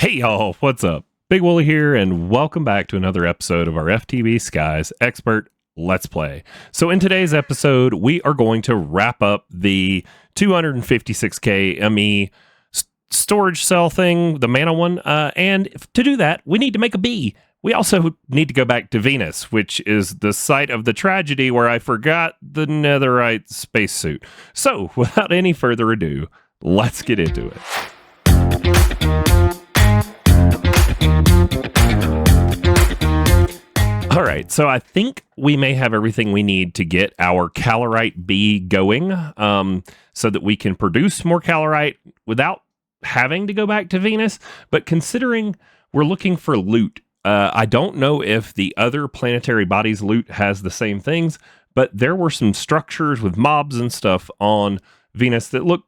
Hey y'all, what's up? Big Wooly here, and welcome back to another episode of our FTB Skies Expert Let's Play. So in today's episode, we are going to wrap up the 256k ME storage cell thing, the mana one, and to do that, we need to make a bee. We also need to go back to Venus, which is the site of the tragedy where I forgot the netherite spacesuit. So without any further ado, let's get into it. All right, so I think we may have everything we need to get our Calorite bee going, so that we can produce more Calorite without having to go back to Venus. But considering we're looking for loot, I don't know if the other planetary bodies loot has the same things, but there were some structures with mobs and stuff on Venus that look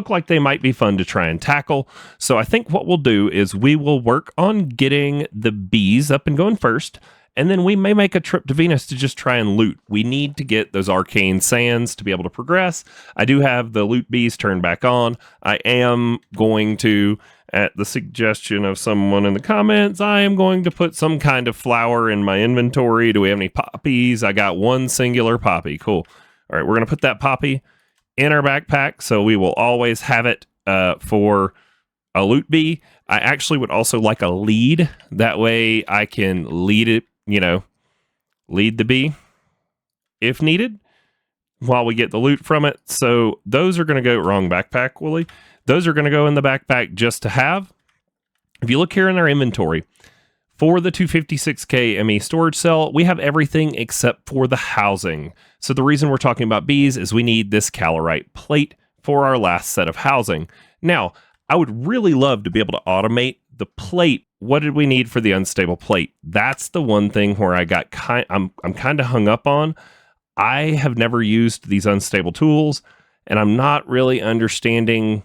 like they might be fun to try and tackle. So I think what we'll do is we will work on getting the bees up and going first, and then we may make a trip to Venus to just try and loot. We need to get those arcane sands to be able to progress. I do have the loot bees turned back on. I am going to, at the suggestion of someone in the comments, I am going to put some kind of flower in my inventory. Do we have any poppies? I got one singular poppy. Cool. All right, we're going to put that poppy in our backpack, so we will always have it for a loot bee. I actually would also like a lead. That way I can lead it, lead the bee if needed while we get the loot from it. So those are going to go wrong backpack, Wooly. Those are going to go in the backpack just to have. If you look here in our inventory, for the 256k ME storage cell, we have everything except for the housing. So the reason we're talking about bees is we need this Calorite plate for our last set of housing. Now, I would really love to be able to automate the plate. What did we need for the unstable plate? That's the one thing where I got I'm kind of hung up on. I have never used these unstable tools, and I'm not really understanding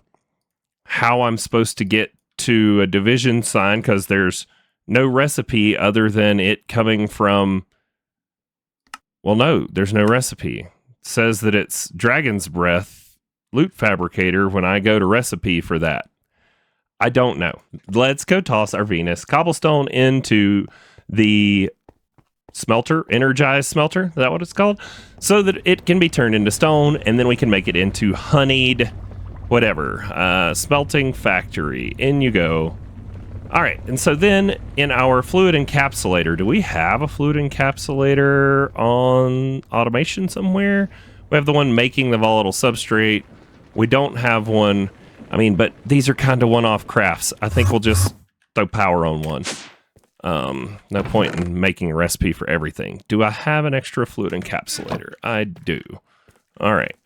how I'm supposed to get to a division sign, because there's no recipe other than it coming from, well, no, there's no recipe. It says that it's Dragon's Breath Loot Fabricator when I go to recipe for that. I don't know. Let's go toss our Venus cobblestone into the smelter, energized smelter. Is that what it's called? So that it can be turned into stone, and then we can make it into honeyed whatever. Smelting factory. In you go. All right, and so then in our fluid encapsulator, do we have a fluid encapsulator on automation somewhere? We have the one making the volatile substrate. We don't have one. But these are kind of one-off crafts. I think we'll just throw power on one. No point in making a recipe for everything. Do I have an extra fluid encapsulator? I do. All right.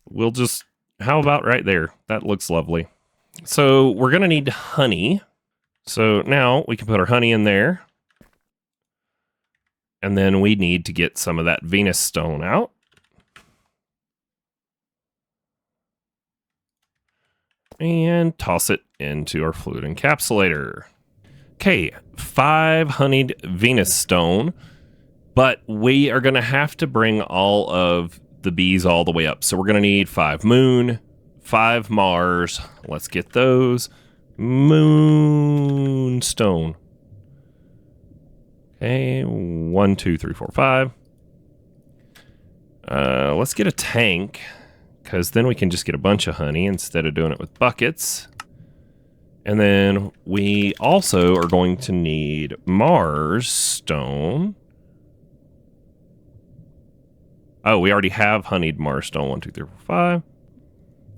We'll just, how about right there? That looks lovely. So we're going to need honey. So now we can put our honey in there. And then we need to get some of that Venus stone out. And toss it into our fluid encapsulator. Okay, 5 honeyed Venus stone. But we are going to have to bring all of the bees all the way up. So we're going to need 5 moon, 5 Mars. Let's get those. Moonstone. Okay, 1, 2, 3, 4, 5. Let's get a tank, because then we can just get a bunch of honey instead of doing it with buckets. And then we also are going to need Mars stone. Oh, we already have honeyed Mars stone. 1, 2, 3, 4, 5.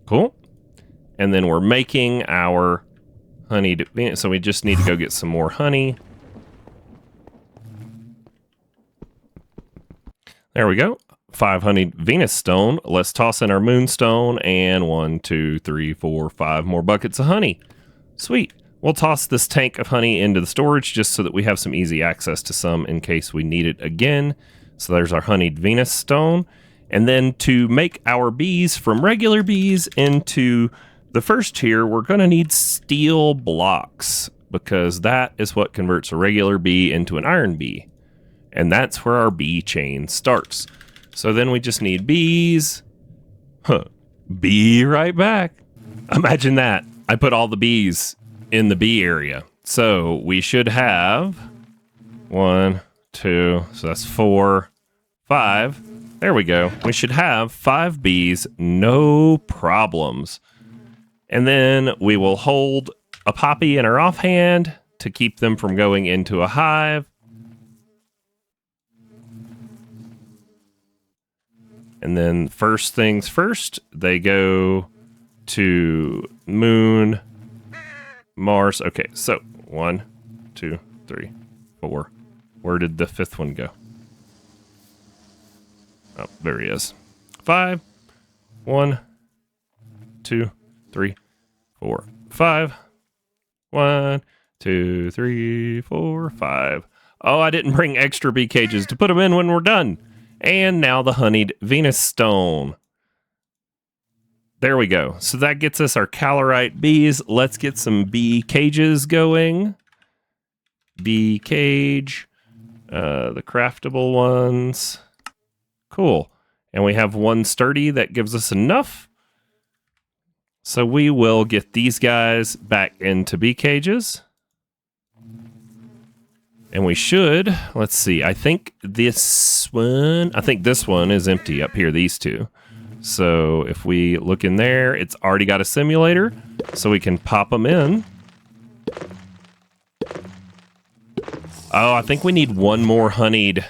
Cool. And then we're making our honeyed Venus, so we just need to go get some more honey. There we go. 5 honeyed Venus stone. Let's toss in our moonstone, and 1, 2, 3, 4, 5 more buckets of honey. Sweet. We'll toss this tank of honey into the storage just so that we have some easy access to some in case we need it again. So there's our honeyed Venus stone. And then to make our bees from regular bees into the first tier, we're going to need steel blocks, because that is what converts a regular bee into an iron bee. And that's where our bee chain starts. So then we just need bees. Be right back. Imagine that. I put all the bees in the B area. So we should have 1, 2, so that's 4, 5. There we go. We should have 5 bees, no problems. And then we will hold a poppy in our offhand to keep them from going into a hive. And then first things first, they go to Moon, Mars. Okay, so 1, 2, 3, 4. Where did the 5th one go? Oh, there he is. 5, 1, 2, 3, 4, 5. 1, 2, 3, 4, 5. Oh, I didn't bring extra bee cages to put them in when we're done. And now the honeyed Venus stone. There we go. So that gets us our Calorite bees. Let's get some bee cages going. Bee cage. The craftable ones. Cool. And we have one sturdy that gives us enough. So we will get these guys back into bee cages. And we should, let's see, I think this one is empty up here, these two. So if we look in there, it's already got a simulator, so we can pop them in. Oh, I think we need one more honeyed.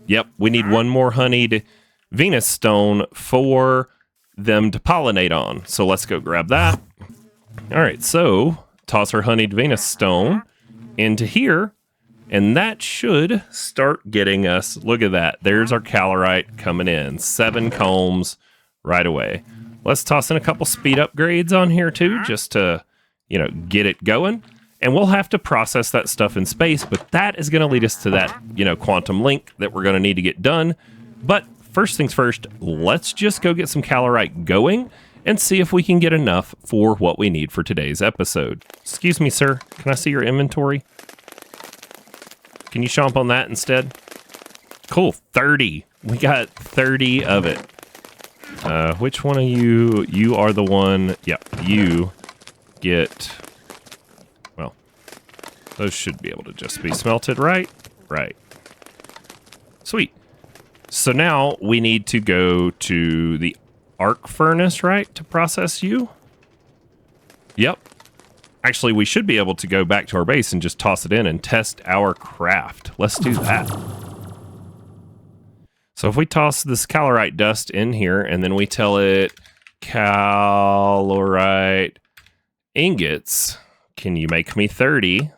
Yep, we need one more honeyed Venus stone for them to pollinate on. So let's go grab that. All right, so toss our honeyed Venus stone into here. And that should start getting us, look at that, there's our Calorite coming in. 7 combs right away. Let's toss in a couple speed upgrades on here too, just to, get it going. And we'll have to process that stuff in space, but that is going to lead us to that, quantum link that we're going to need to get done. But first things first, let's just go get some Calorite going and see if we can get enough for what we need for today's episode. Excuse me, sir, can I see your inventory? Can you chomp on that instead? Cool, 30. We got 30 of it. Which one of you? You are the one. Yeah, you get... Well, those should be able to just be smelted, right? Right. Sweet. So now we need to go to the arc furnace, right? To process you? Yep. Actually, we should be able to go back to our base and just toss it in and test our craft. Let's do that. So if we toss this Calorite dust in here and then we tell it Calorite ingots, can you make me 30?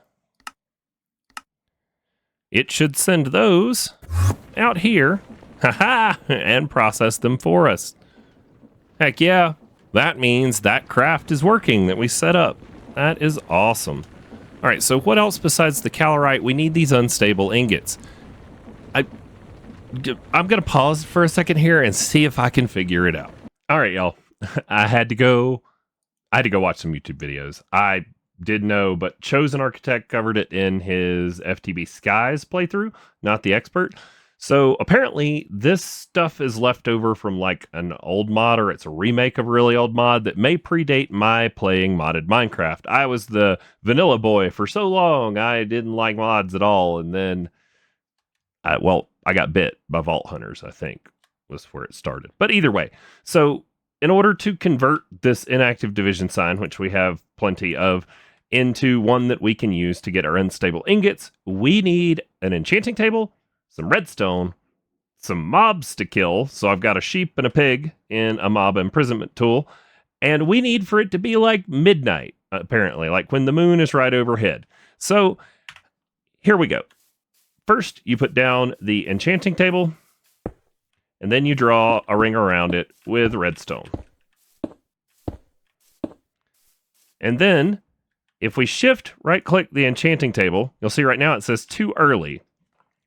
It should send those out here, haha, and process them for us. Heck yeah, that means that craft is working that we set up. That is awesome. All right, so what else besides the Calorite? We need these unstable ingots. I'm going to pause for a second here and see if I can figure it out. All right, y'all. I had to go watch some YouTube videos. I did know, but Chosen Architect covered it in his FTB Skies playthrough, not the expert. So apparently this stuff is left over from like an old mod, or it's a remake of a really old mod that may predate my playing modded Minecraft. I was the vanilla boy for so long. I didn't like mods at all. And then, I got bit by Vault Hunters, I think was where it started. But either way, so in order to convert this inactive division sign, which we have plenty of, into one that we can use to get our unstable ingots, we need an enchanting table, some redstone, some mobs to kill. So I've got a sheep and a pig in a mob imprisonment tool. And we need for it to be like midnight, apparently, like when the moon is right overhead. So here we go. First, you put down the enchanting table, and then you draw a ring around it with redstone. And then, if we shift right-click the enchanting table, you'll see right now it says too early.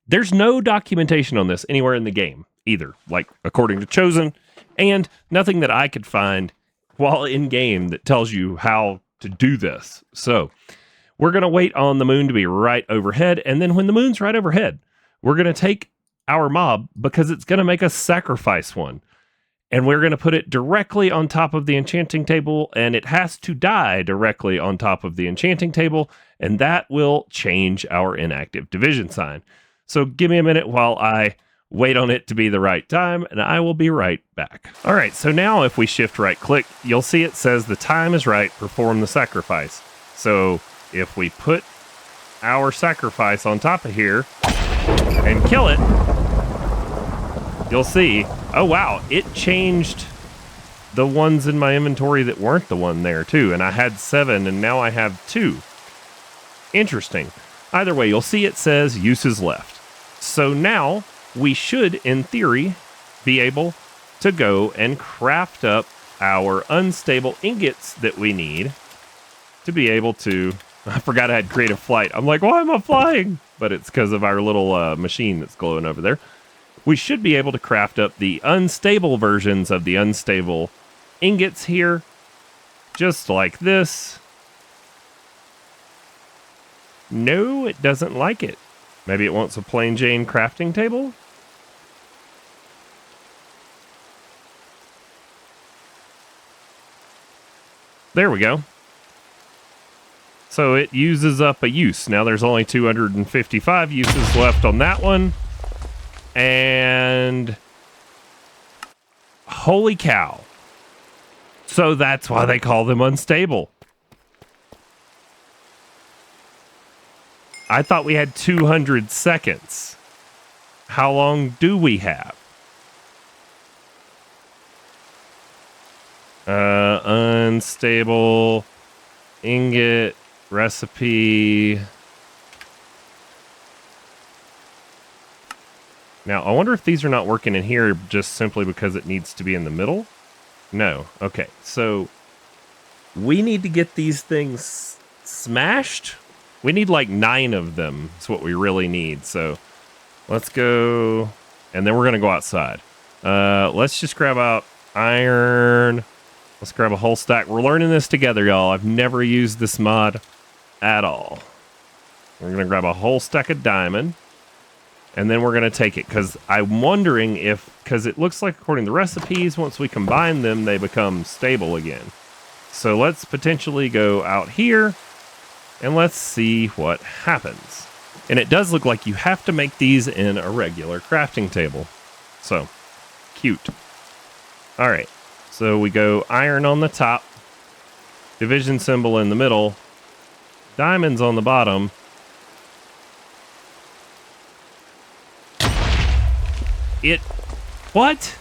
There's no documentation on this anywhere in the game, either, like according to Chosen, and nothing that I could find while in-game that tells you how to do this. So, we're going to wait on the moon to be right overhead, and then when the moon's right overhead, we're going to take our mob, because it's going to make us sacrifice one. And we're going to put it directly on top of the enchanting table, and it has to die directly on top of the enchanting table, and that will change our inactive division sign. So give me a minute while I wait on it to be the right time, and I will be right back. All right, so now if we shift right click, you'll see it says the time is right, perform the sacrifice. So if we put our sacrifice on top of here and kill it, you'll see, oh wow, it changed the ones in my inventory that weren't the one there too. And I had 7 and now I have 2. Interesting. Either way, you'll see it says uses left. So now we should, in theory, be able to go and craft up our unstable ingots that we need to be able to... I forgot I had creative flight. I'm like, why am I flying? But it's because of our little machine that's glowing over there. We should be able to craft up the unstable versions of the unstable ingots here, just like this. No, it doesn't like it. Maybe it wants a plain Jane crafting table? There we go. So it uses up a use. Now there's only 255 uses left on that one. And holy cow. So that's why they call them unstable. I thought we had 200 seconds. How long do we have? Unstable ingot recipe. Now, I wonder if these are not working in here just simply because it needs to be in the middle? No. Okay, so we need to get these things smashed. We need like 9 of them. That's what we really need. So let's go, and then we're going to go outside. Let's just grab out iron. Let's grab a whole stack. We're learning this together, y'all. I've never used this mod at all. We're going to grab a whole stack of diamond. And then we're going to take it, because I'm wondering if, because it looks like according to the recipes, once we combine them, they become stable again. So let's potentially go out here, and let's see what happens. And it does look like you have to make these in a regular crafting table. So, cute. All right, so we go iron on the top, division symbol in the middle, diamonds on the bottom. What?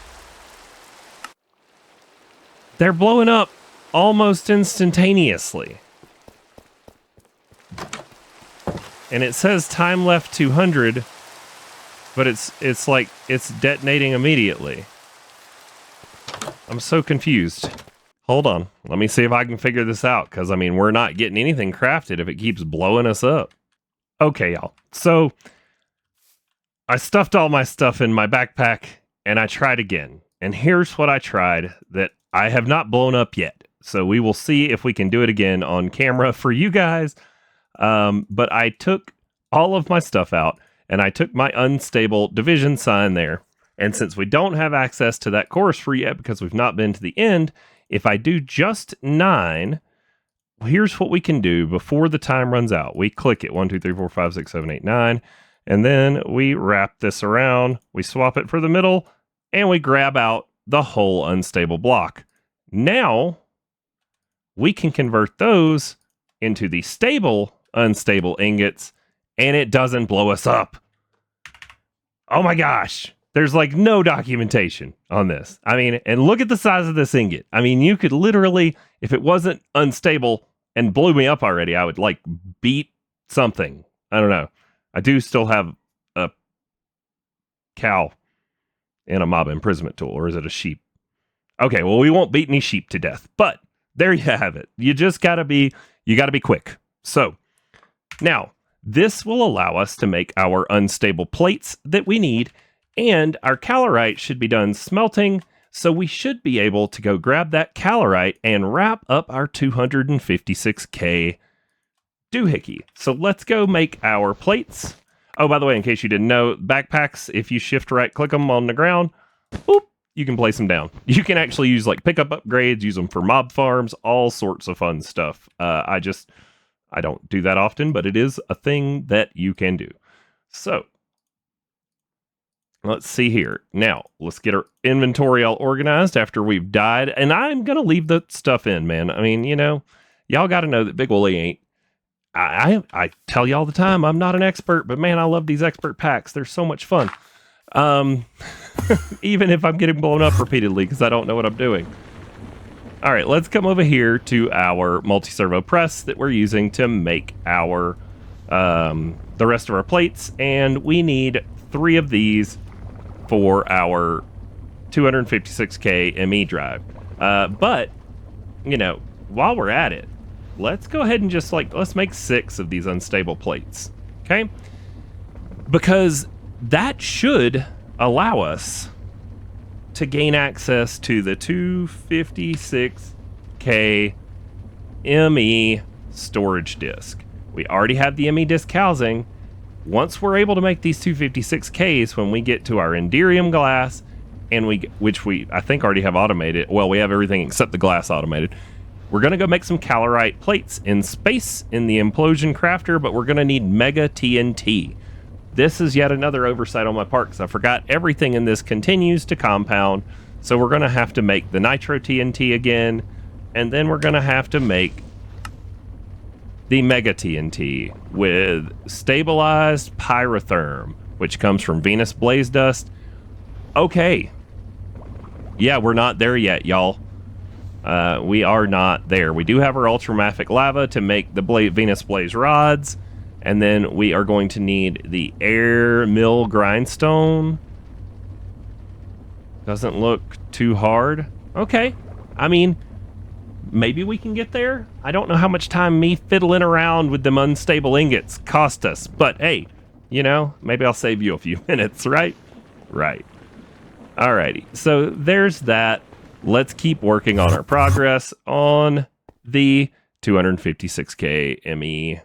They're blowing up almost instantaneously. And it says time left 200, but it's like it's detonating immediately. I'm so confused. Hold on. Let me see if I can figure this out, because I mean, we're not getting anything crafted if it keeps blowing us up. Okay, y'all. So I stuffed all my stuff in my backpack and I tried again. And here's what I tried that I have not blown up yet. So we will see if we can do it again on camera for you guys. But I took all of my stuff out and I took my unstable division sign there. And since we don't have access to that chorus for yet because we've not been to the end, if I do just 9, here's what we can do before the time runs out. We click it 1, 2, 3, 4, 5, 6, 7, 8, 9. And then we wrap this around, we swap it for the middle, and we grab out the whole unstable block. Now, we can convert those into the stable unstable ingots, and it doesn't blow us up. Oh my gosh. There's like no documentation on this. I mean, and look at the size of this ingot. I mean, you could literally, if it wasn't unstable and blew me up already, I would like beat something. I don't know. I do still have a cow and a mob imprisonment tool, or is it a sheep? Okay, well, we won't beat any sheep to death, but there you have it. You just gotta be quick. So now this will allow us to make our unstable plates that we need, and our calorite should be done smelting. So we should be able to go grab that calorite and wrap up our 256K doohickey. So let's go make our plates. Oh, by the way, in case you didn't know, backpacks, if you shift right click them on the ground, boop, you can place them down. You can actually use like pickup upgrades, use them for mob farms, all sorts of fun stuff. I don't do that often, but it is a thing that you can do. So let's see here. Now, let's get our inventory all organized after we've died. And I'm going to leave the stuff in, man. I mean, y'all got to know that Big Wooly ain't. I tell you all the time, I'm not an expert, but man, I love these expert packs. They're so much fun. Even if I'm getting blown up repeatedly because I don't know what I'm doing. All right, let's come over here to our multi-servo press that we're using to make our the rest of our plates, and we need 3 of these for our 256K ME drive. But while we're at it, let's go ahead and just let's make 6 of these unstable plates, okay? Because that should allow us to gain access to the 256K ME storage disk. We already have the ME disk housing. Once we're able to make these 256Ks, when we get to our Enderium glass, and which we I think already have automated. Well, we have everything except the glass automated. We're gonna go make some Calorite plates in space in the implosion crafter, but we're gonna need mega TNT. This is yet another oversight on my part because I forgot everything in this continues to compound. So we're going to have to make the nitro TNT again. And then we're going to have to make the mega TNT with stabilized pyrotherm, which comes from Venus blaze dust. Okay. Yeah, we're not there yet, y'all. We are not there. We do have our ultramafic lava to make the Venus blaze rods. And then we are going to need the air mill grindstone. Doesn't look too hard. Okay. I mean, maybe we can get there. I don't know how much time me fiddling around with them unstable ingots cost us. But hey, maybe I'll save you a few minutes, right? Right. Alrighty. So there's that. Let's keep working on our progress on the 256K ME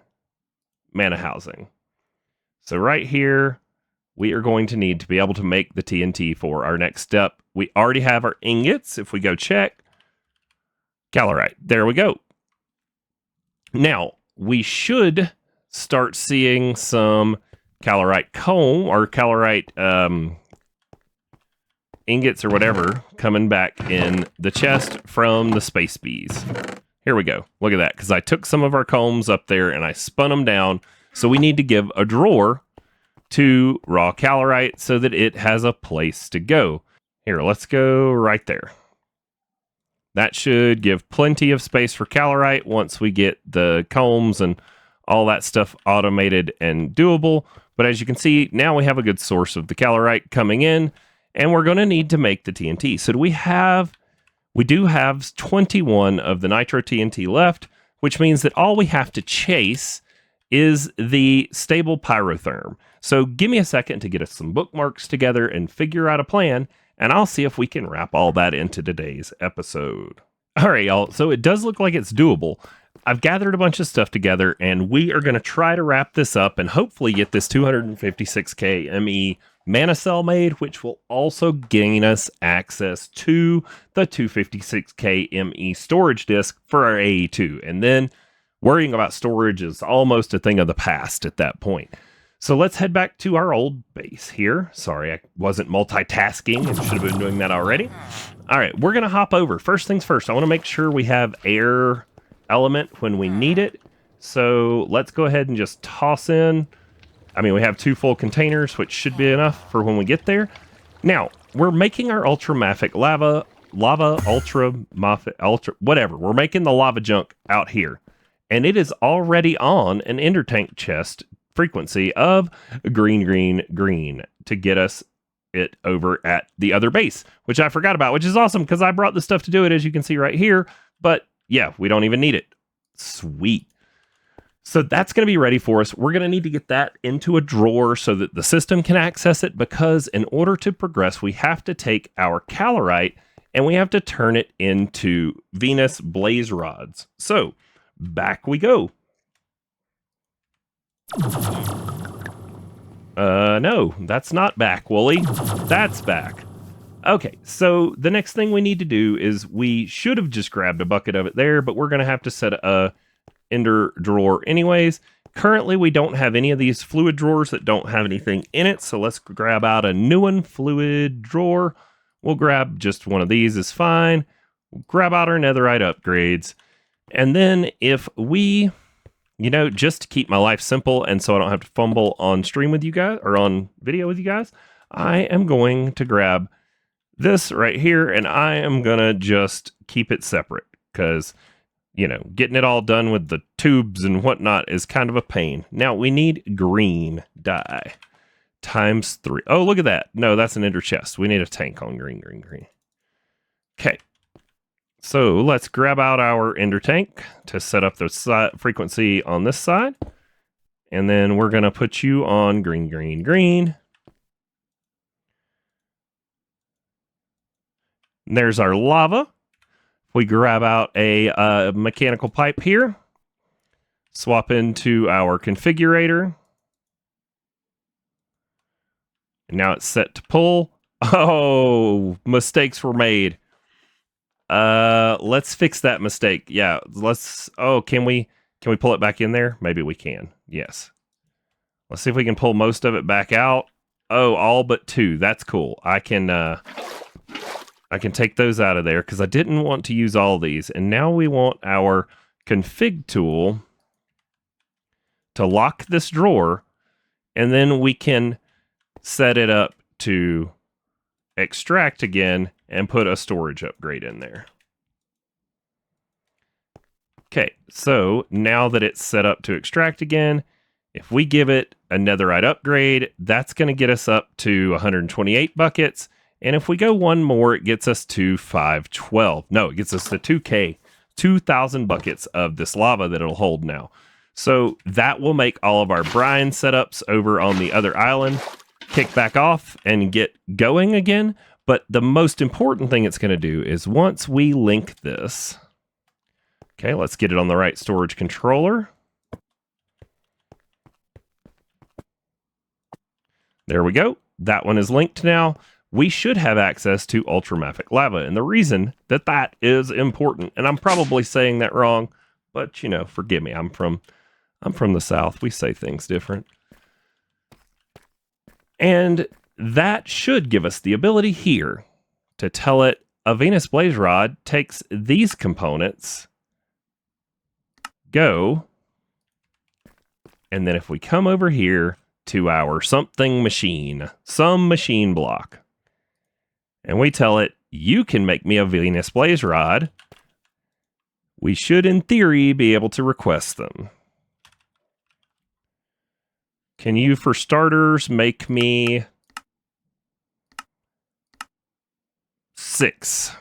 mana housing. So right here, we are going to need to be able to make the TNT for our next step. We already have our ingots. If we go check, Calorite, there we go. Now, we should start seeing some Calorite comb or Calorite ingots or whatever coming back in the chest from the space bees. Here we go. Look at that, because I took some of our combs up there and I spun them down. So we need to give a drawer to raw Calorite so that it has a place to go. Here, let's go right there. That should give plenty of space for Calorite once we get the combs and all that stuff automated and doable. But as you can see, now we have a good source of the Calorite coming in, and we're going to need to make the TNT. So we do have 21 of the nitro TNT left, which means that all we have to chase is the stable pyrotherm. So give me a second to get us some bookmarks together and figure out a plan, and I'll see if we can wrap all that into today's episode. All right, y'all. So it does look like it's doable. I've gathered a bunch of stuff together, and we are going to try to wrap this up and hopefully get this 256K ME mana cell made, which will also gain us access to the 256K ME storage disk for our AE2. And then worrying about storage is almost a thing of the past at that point. So let's head back to our old base here. Sorry, I wasn't multitasking and should have been doing that already. All right, we're going to hop over. First things first, I want to make sure we have air element when we need it. So let's go ahead and just toss in. I mean, we have 2 full containers, which should be enough for when we get there. Now, we're making our ultramafic whatever. We're making the lava junk out here. And it is already on an intertank chest frequency of green to get us it over at the other base, which I forgot about, which is awesome because I brought the stuff to do it, as you can see right here. But yeah, we don't even need it. Sweet. So that's going to be ready for us. We're going to need to get that into a drawer so that the system can access it, because in order to progress, we have to take our Calorite and we have to turn it into Venus blaze rods. So back we go. No, that's not back, Wooly. That's back. Okay, so the next thing we need to do is we should have just grabbed a bucket of it there, but we're going to have to set a ender drawer anyways. Currently, we don't have any of these fluid drawers that don't have anything in it, so let's grab out a new one, fluid drawer. We'll grab just one of these is fine. We'll grab out our netherite upgrades. And then if we, just to keep my life simple and so I don't have to fumble on stream with you guys or on video with you guys, I am going to grab this right here and I am going to just keep it separate because, getting it all done with the tubes and whatnot is kind of a pain. Now we need green dye ×3. Oh, look at that. No, that's an ender chest. We need a tank on green. Okay. So let's grab out our ender tank to set up the frequency on this side. And then we're going to put you on green. There's our lava. We grab out a mechanical pipe here. Swap into our configurator. And now it's set to pull. Oh, mistakes were made. Let's fix that mistake. Yeah, can we pull it back in there? Maybe we can. Yes. Let's see if we can pull most of it back out. Oh, all but 2. That's cool. I can take those out of there because I didn't want to use all these. And now we want our config tool to lock this drawer, and then we can set it up to extract again and put a storage upgrade in there. Okay, so now that it's set up to extract again, if we give it a netherite upgrade, that's going to get us up to 128 buckets. And if we go one more, it gets us to 512. No, it gets us to 2,000 buckets of this lava that it'll hold now. So that will make all of our brine setups over on the other island kick back off and get going again. But the most important thing it's going to do is once we link this, okay, let's get it on the right storage controller. There we go. That one is linked now. We should have access to ultramafic lava. And the reason that is important, and I'm probably saying that wrong, but forgive me. I'm from the South. We say things different. And that should give us the ability here to tell it a Venus blaze rod takes these components, go, and then if we come over here to our some machine block, and we tell it, you can make me a Venus blaze rod, we should, in theory, be able to request them. Can you, for starters, make me 6?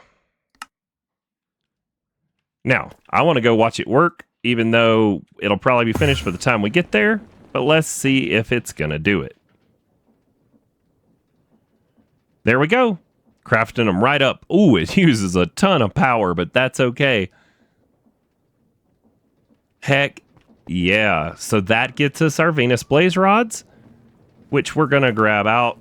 Now, I want to go watch it work, even though it'll probably be finished by the time we get there, but let's see if it's going to do it. There we go. Crafting them right up. Ooh, it uses a ton of power, but that's okay. Heck yeah. So that gets us our Venus blaze rods, which we're going to grab out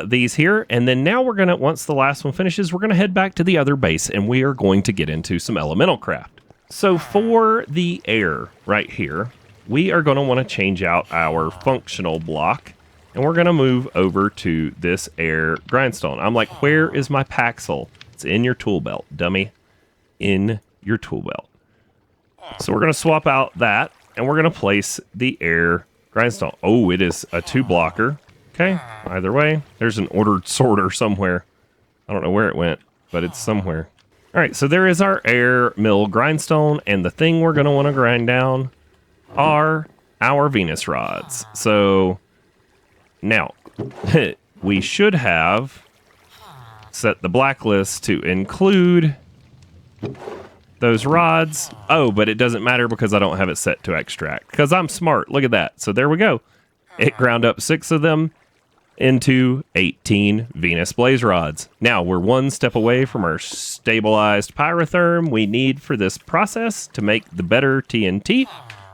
these here. And then now we're going to, once the last one finishes, we're going to head back to the other base and we are going to get into some elemental craft. So for the air right here, we are going to want to change out our functional block. And we're going to move over to this air grindstone. I'm like, where is my Paxel? It's in your tool belt, dummy. In your tool belt. So we're going to swap out that, and we're going to place the air grindstone. Oh, it is a 2-blocker. Okay, either way. There's an ordered sorter somewhere. I don't know where it went, but it's somewhere. All right, so there is our air mill grindstone, and the thing we're going to want to grind down are our Venus rods. So now, we should have set the blacklist to include those rods. Oh, but it doesn't matter because I don't have it set to extract. Because I'm smart. Look at that. So there we go. It ground up 6 of them into 18 Venus blaze rods. Now, we're one step away from our stabilized pyrotherm we need for this process to make the better TNT.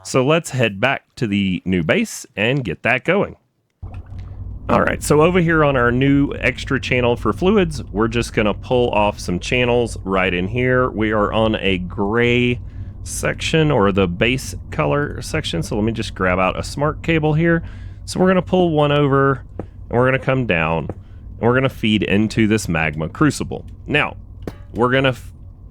So let's head back to the new base and get that going. All right, so over here on our new extra channel for fluids, we're just gonna pull off some channels right in here. We are on a gray section, or the base color section. So let me just grab out a smart cable here. So we're gonna pull one over and we're gonna come down and we're gonna feed into this magma crucible. Now, we're gonna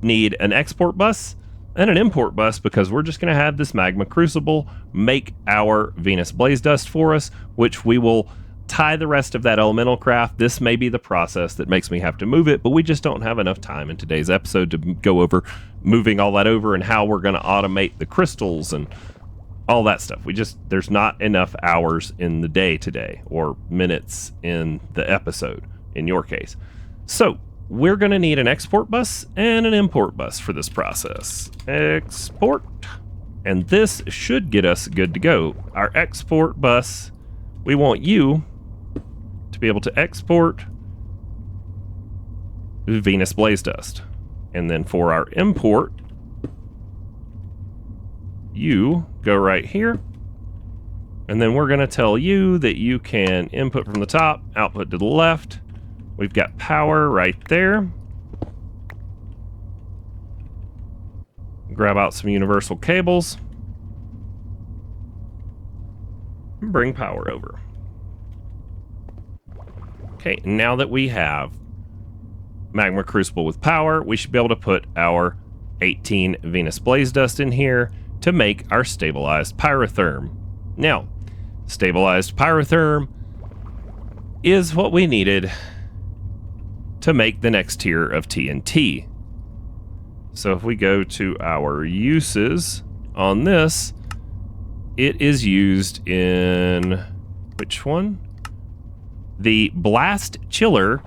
need an export bus and an import bus because we're just gonna have this magma crucible make our Venus blaze dust for us, which we will tie the rest of that elemental craft. This may be the process that makes me have to move it, but we just don't have enough time in today's episode to go over moving all that over and how we're going to automate the crystals and all that stuff. There's not enough hours in the day today, or minutes in the episode in your case. So we're going to need an export bus and an import bus for this process. Export. And this should get us good to go. Our export bus, we want you to be able to export Venus blaze dust. And then for our import, you go right here. And then we're going to tell you that you can input from the top, output to the left. We've got power right there. Grab out some universal cables. Bring power over. Okay, now that we have magma crucible with power, we should be able to put our 18 Venus blaze dust in here to make our stabilized pyrotherm. Now, stabilized pyrotherm is what we needed to make the next tier of TNT. So if we go to our uses on this, it is used in which one? The blast chiller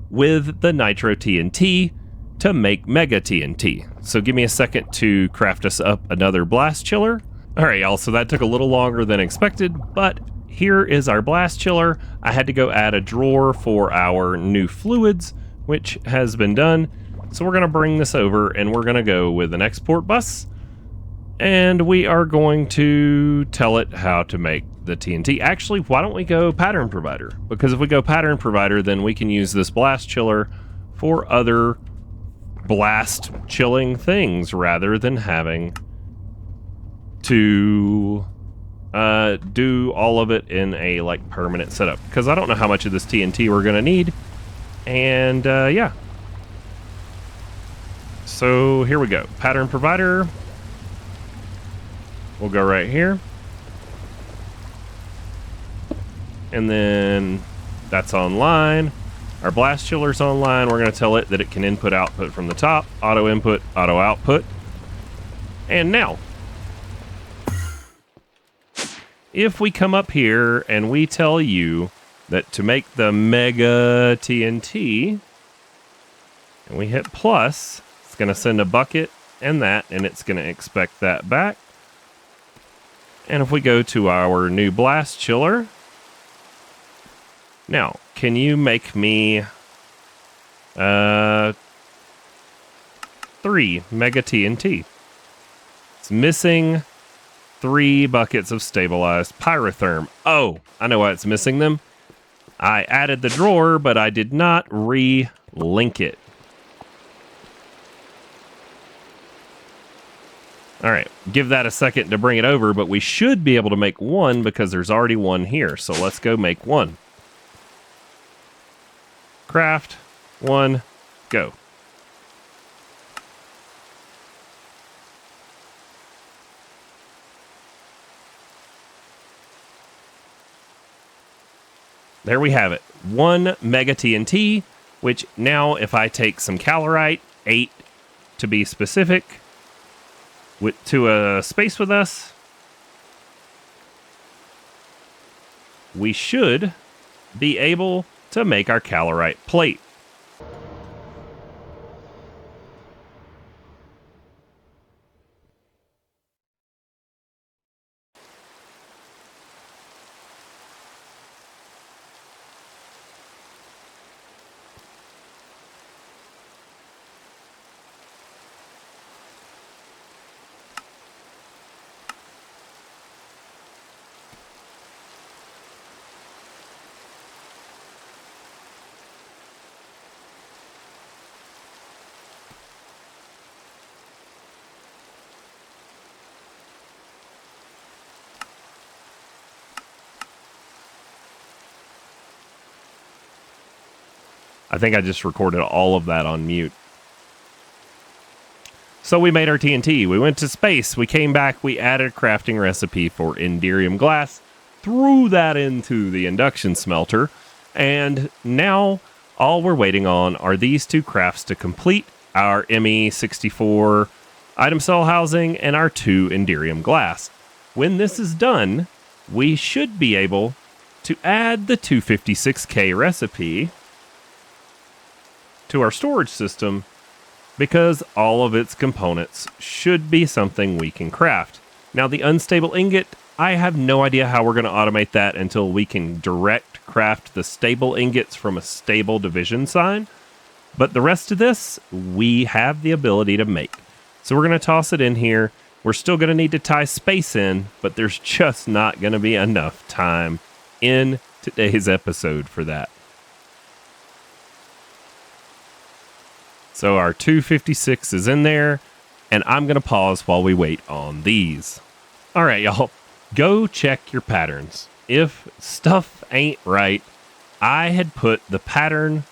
with the nitro TNT to make mega TNT. So give me a second to craft us up another blast chiller. All right, y'all, so that took a little longer than expected, but here is our blast chiller. I had to go add a drawer for our new fluids, which has been done. So we're gonna bring this over and we're gonna go with an export bus, and we are going to tell it how to make the TNT. Actually, why don't we go pattern provider? Because if we go pattern provider, then we can use this blast chiller for other blast chilling things rather than having to do all of it in a like permanent setup. Because I don't know how much of this TNT we're gonna need. And yeah. So here we go. Pattern provider. We'll go right here. And then that's online. Our blast chiller's online. We're going to tell it that it can input output from the top, auto input, auto output. And now, if we come up here and we tell you that to make the mega TNT, and we hit plus, it's going to send a bucket and it's going to expect that back. And if we go to our new blast chiller, now, can you make me 3 mega TNT? It's missing 3 buckets of stabilized pyrotherm. Oh, I know why it's missing them. I added the drawer, but I did not re-link it. All right, give that a second to bring it over, but we should be able to make 1 because there's already 1 here. So let's go make 1. Craft, 1, go. There we have it. 1 mega TNT, which now if I take some Calorite, 8 to be specific, to a space with us, we should be able to make our Calorite plate. I think I just recorded all of that on mute. So we made our TNT. We went to space. We came back. We added a crafting recipe for Inderium glass. Threw that into the induction smelter. And now all we're waiting on are these two crafts to complete our ME64 item cell housing and our 2 Inderium glass. When this is done, we should be able to add the 256K recipe to our storage system, because all of its components should be something we can craft. Now, the unstable ingot, I have no idea how we're going to automate that until we can direct craft the stable ingots from a stable division sign. But the rest of this, we have the ability to make. So we're going to toss it in here. We're still going to need to tie space in, but there's just not going to be enough time in today's episode for that. So our 256 is in there, and I'm going to pause while we wait on these. All right, y'all, go check your patterns. If stuff ain't right, I had put the pattern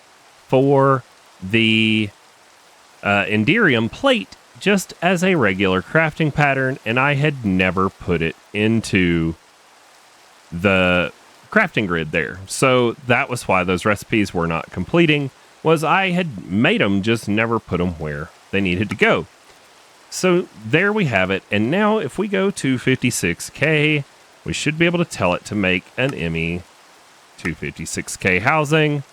for the Inderium plate just as a regular crafting pattern, and I had never put it into the crafting grid there. So that was why those recipes were not completing, was I had made them, just never put them where they needed to go. So there we have it. And now if we go to 56K, we should be able to tell it to make an ME 256K housing.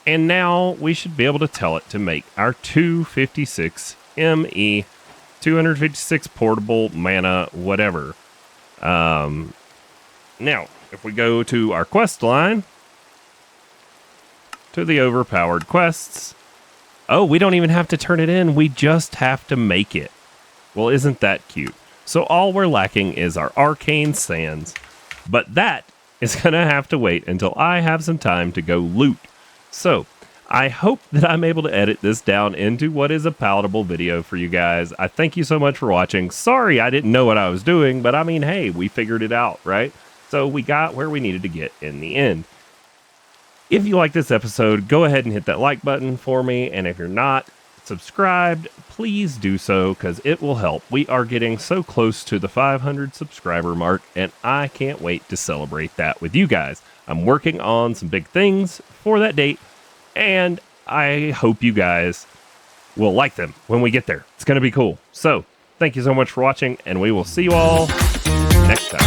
And now we should be able to tell it to make our 256 ME 256 portable mana, whatever. Now, if we go to our quest line, to the overpowered quests. Oh, we don't even have to turn it in. We just have to make it. Well, isn't that cute? So all we're lacking is our arcane sands. But that is going to have to wait until I have some time to go loot. So I hope that I'm able to edit this down into what is a palatable video for you guys. I thank you so much for watching. Sorry I didn't know what I was doing, but I mean, hey, we figured it out, right? So we got where we needed to get in the end. If you like this episode, go ahead and hit that like button for me. And if you're not subscribed, please do so, because it will help. We are getting so close to the 500 subscriber mark, and I can't wait to celebrate that with you guys. I'm working on some big things for that date, and I hope you guys will like them when we get there. It's going to be cool. So thank you so much for watching, and we will see you all next time.